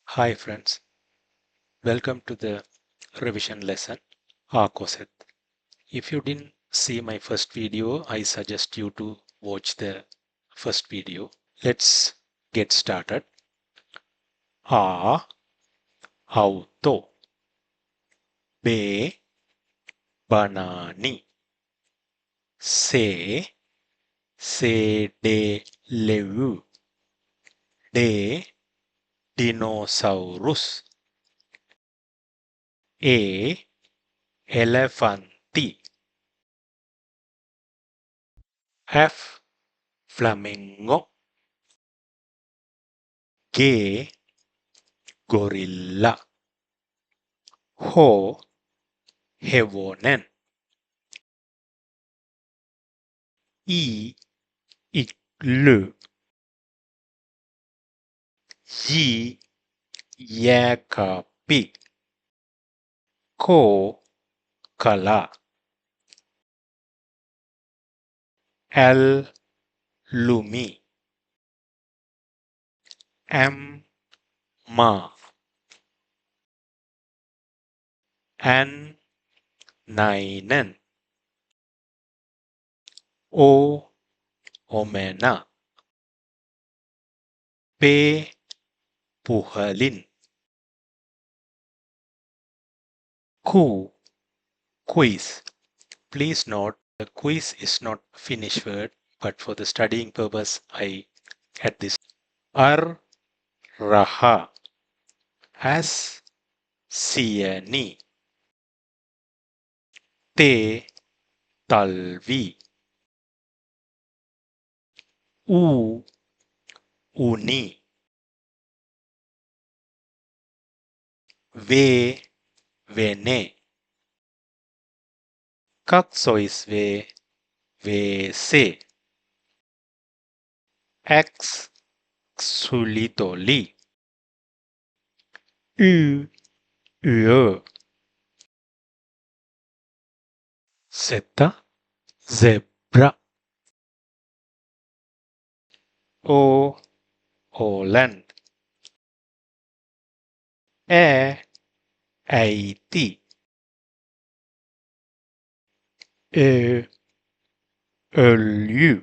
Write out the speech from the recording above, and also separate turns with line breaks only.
Hi friends, welcome to the revision lesson Aakkoset. If you didn't see my first video, I suggest you to watch the first video. Let's get started. A auto, B banani, C cedelevu, D dinosaurus, E elefanti, F flamingo, G gorilla, H hevonen, I igloo, J jääkaappi, K kala, L lumi, M maa, N nainen, O omena, P puhelin, Q quiz. Please note the quiz is not Finnish word, but for the studying purpose I add this. R raha, S sieni, T talvi, U uni, V vene, kaksoisve WC, X xylitoli, Y yö, Z zebra, O Åland, Ä äiti, Ö ölju,